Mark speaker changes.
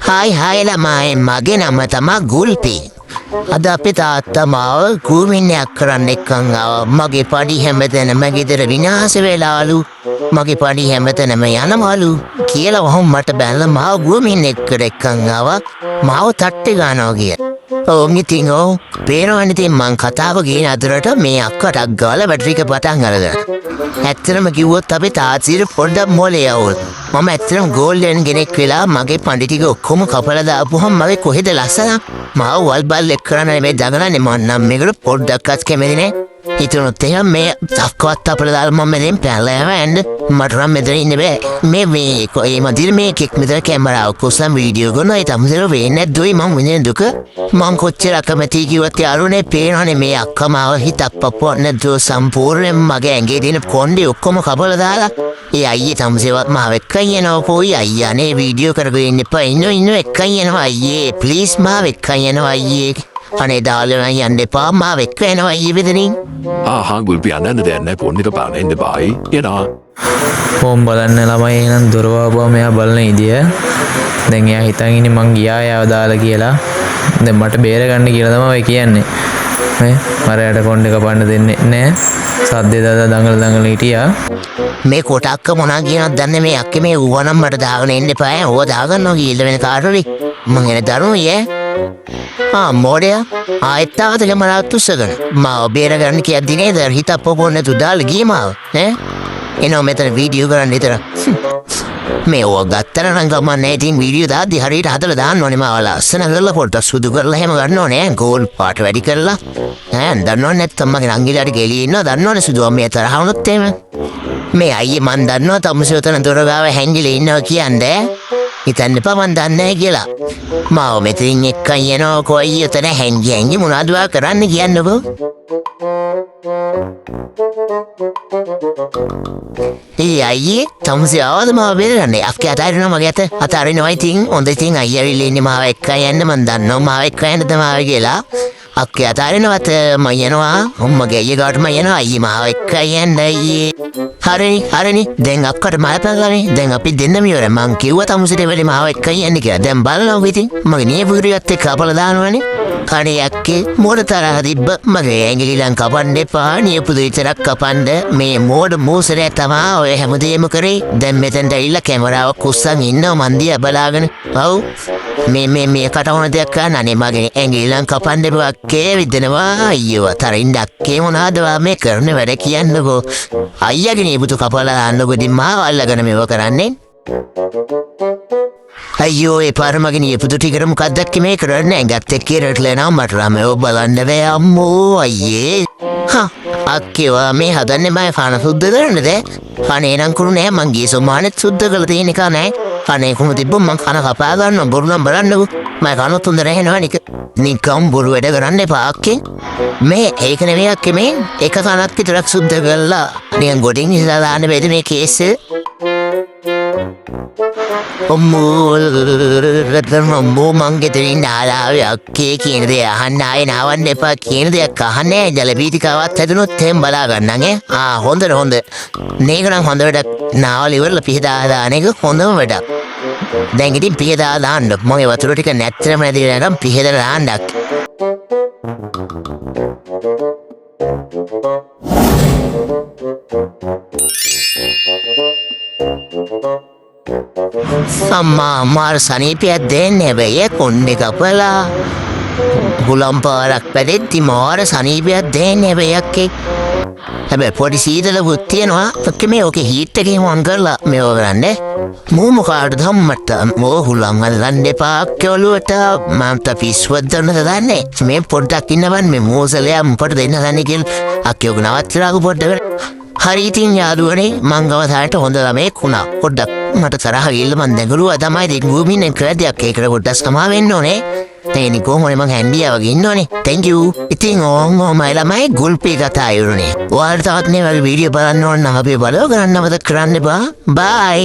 Speaker 1: Hi ළමයි මගේ නම තමයි ගුල්පි. අද අපේ තාත්තා මාව ගූමින්නයක් කරන්න එක්කන් ආවා. මගේ පඩි හැමතැනම ගෙදර විනාශ වෙලාලු. මගේ පඩි හැමතැනම යනවලු කියලා වහම මට බැලලා මාව ගූමින්නෙක් කර එක්කන් ආවා. මාව තට්ටේ ගන්නවා කියලා. ඉතින් පේනවනේ ඉතින් මං කතාව කියන අතරට මේ අක්කටක් ගාලා බැටරික පටන් අරගෙන. ඇත්තටම කිව්වොත් අපේ තාත්තිට පොඩ්ඩක් මොලේ යවුල්. මම ඇත්තටම ගෝල්ඩන් කෙනෙක් වෙලා මගේ පඬි ටික ඔක්කොම කපලා දාපුවම මගේ කොහෙද ලස්සන මාව වල්බල් එක් කරන්න මේ දඟලන්නේ මම නම් මේකට පොඩ්ඩක්වත් කැමති නෑ. හිතුනොත් එහෙනම් මේ තක්කවත් අපල දාලා මම මෙතෙන් පැනලා යන්න මට නම් මෙතන ඉන්න බෑ. මේ මදිර මේ කෙක් මෙතන කැමරාව කුස්සම් වීඩියෝ කරනවා. ඒ තමසර වෙන්නේ නැද්දොයි මම විඳින දුක මං කොච්චර අකමැති කිව්වත් යාළුවනේ පේනවනේ මේ අක්කා මාව හිතක් පපුවක් නැද්දෝ සම්පූර්ණයෙන් මගේ ඇඟේ තියෙන කොණ්ඩේ ඔක්කොම කපලා දාලා ඒ අයියේ තමසේවත් මාව එක්කන් යනවා. පොයි අයියානේ වීඩියෝ කරගෙන ඉන්න එපා. ඉන්න එක්කන් යනවා අයියේ ප්ලීස් මාව එක්කන් යනවා අයියේ. අනේ දාලා යන්න එපා මාව එක්ක යනවා අයියේ වෙදෙනින්.
Speaker 2: ගුල්පි යන්න දෙයක් නැහැ පොන්නේට පාන එන්න බායි එනවා.
Speaker 3: ඕම් බලන්න ළමයි එහෙනම් දොර වහපුවා මෙයා බලන ඉදිය. දැන් එයා හිතන් ඉන්නේ මං ගියා යාව දාලා කියලා. දැන් මට බේර ගන්න කියලා තමයි කියන්නේ. මරයට කොණ්ඩේ කපන්න දෙන්නේ නැහැ. සද්දේ දාලා දඟල හිටියා.
Speaker 1: මේ කොටක්ක මොනා කියනවද දන්නේ මේ අක්කේ මේ ඌවනම් මට දාගෙන එන්න එපා. ඕව දාගන්නවා කියලා වෙන කාටරි මං එන දරුණු මෝඩයා ආයෙත් ආවද කැමරාවත් උස්සගෙන මාව බේරගන්න කියද්දි නේද හිතක් පොපොන්න නැතු දාලා ගියේ මාව එනවා මෙතන වීඩියෝ කරන්න විතර මේ ඕක ගත්තර නම් ගමන්නේ ඉතින් වීඩියෝ දාද්දි හරියට හදලා දාන්න ඕනේ මාව ලස්සන කරලා පොඩ්ඩක් සුදු කරලා එහෙම ගන්න ඕනේ ගෝල් පාට වැඩි කරලා දන්නවනේ නැත්තම් මගේ නංගිලාට ගෙලිය ඉන්නවා දන්නවනේ සුදුවම් මේ තරහ වුණොත් එහෙම මේ අයියේ මන් දන්නවා තමුසේ උතන දොර ගාව හැංගිලා ඉන්නවා කියන්නේ හිතන්න එපා මන් දන්නේ නැහැ කියලා. මාව මෙතනින් එක්කන් යනවා කොයි උතන හැංගි මොනවද කරන්න කියන්නකෝ. අයියේ තමුසේ ආවද මාව බේරගන්නේ? අක්කේ අතාරිනවා මගේ අතාරිනවා ඉතින් හොඳ ඉතින් අයියා ඇවිල්ලා ඉන්නේ මාව එක්කන් යන්න මන් දන්නවා මාව එක්කන් යන්න තමයි කියලා. අක්කේ අතාරිනවත් මම යනවා මගේ අයියා ගාවට මම යනවා අයියේ මාව එක්කන් යන්න අයියේ. හරිනි දැන් අක්කට මල පැනලානේ දැන් අපි දෙන්නම ඉවරයි. මං කිව්වා තමුසේට වෙලෙ මාව එක්කන් යන්න කියලා. දැන් බලනවා ඉතින් මගේ නියපුරියත් එක්ක අපල දානවනේ. අනේ අක්කේ මොඩ තරහ තිබ්බ මගේ ඇඟිලි ලං කපන්න එපා නියපුදු විතරක් කපන්න මේ මෝඩ මූසරය තමා ඔය හැමදේම කරේ. දැන් මෙතෙන්ට ඇවිල්ලා කැමරාව කුස්සන් ඉන්නවා මන් දිහා බලාගෙන. ඔව් මේ කටවුන දෙයක් කරන්න අනේ මගේ ඇඟිලි ලං කපන්න එපා අක්කේ විදෙනවා අයියෝ තරින් අක්කේ මොනවද මේ කරන වැඩ කියන්නකෝ. අයියාගේ නියපුතු කපලා දාන්නකෝ ඉතින් මාව අල්ලගෙන මේව කරන්නේ. අයියෝ ඒ පාර මගේ නියපුතු ටිකට මොකක්ද මේ කරන්නේ? ඇඟත් එක්ක රටලනවා මට රමෝ බලන්න බෑ අම්මෝ අයියේ. අක්කේවා මේ හදන්නේ මම කන සුද්ධ කරන්නද? අනේ නම් කුණු නෑ මං ගියේ සෝමානෙත් සුද්ධ කරලා තියෙන එක නෑ. අනේ කොහොම තිබ්බොත් මං කන කපා ගන්නවා බොරු නම් බලන්නකෝ. මම කනොත් හොඳ නැහෙනවා නිකම් බොරු වැඩ කරන්න එපා අක්කේ. මේ ඒක නෙවෙයි අක්කේ මේ එක කනක් විතරක් සුද්ධ කරලා නිකන් ගොඩින් ඉස්සලා දාන්න බැද මේ කේස් එක. අම්මෝ මං ගෙදරින් ආලාවේ අක්කේ කියන දේ අහන්න ආයේ නාවන්න එපා කියන දෙයක් අහන්නේ ජලපීතිකාවත් හැදුනොත් එහෙම බලා ගන්නම් හොඳ මේක නම් හොඳ වැඩක් නාවල ඉවරලා පිහදා දාන එක හොඳම වැඩක්. දැන් ඉතින් පිහදා දාන්න මගේ වතුර ටික නැත්තරම නැතිලා නම් පිහදලා දාන්නක්. අම්මා මාර සනීපයක් දෙන්නේ බෑ කොණ්ඩේ කපලා හුලම් පාරක් පැදෙද්දි මාර සනීපයක් දෙන්නේ බෑ අක්කේ. හැබැයි පොඩි සීතලකුත් තියෙනවා. ඔක්කේ මේ ඔකේ හීට් එකේ මොන් කරලා මේව කරන්නේ. මූ මොකාටද ධම්මට මෝ හුලම් අල්ලන්න එපා අක්කේ ඔලුවට මම තපිස්වත් දන්නද දන්නේ. මේ පොඩ්ඩක් ඉන්නවන් මේ මෝසලයා මුපට දෙන්න දන්නේ කියලා අක්කේ ඔක නවත්තලාකෝ පොඩ්ඩක්. හරි ඉතින් යාළුවනේ මං ගවසාරට හොඳ ළමෙක් වුණා. පොඩ්ඩක් මට තරහ ගිල්ල මං දැඟලුවා තමයි දෙක් ගූමින් කරදයක් ඒකට පොඩ්ඩක් සමා වෙන්න ඕනේ. තේනි කොහොමද මං හැන්දියා වගේ ඉන්න ඕනේ. thank you. ඉතින් ඕමයි ළමයි ගුල්පි කතා ඉවරනේ. ඔයාලට තවත් මේ වගේ වීඩියෝ බලන්න ඕන නම් අපි බලව කරන්න මතක කරන්න එපා. bye.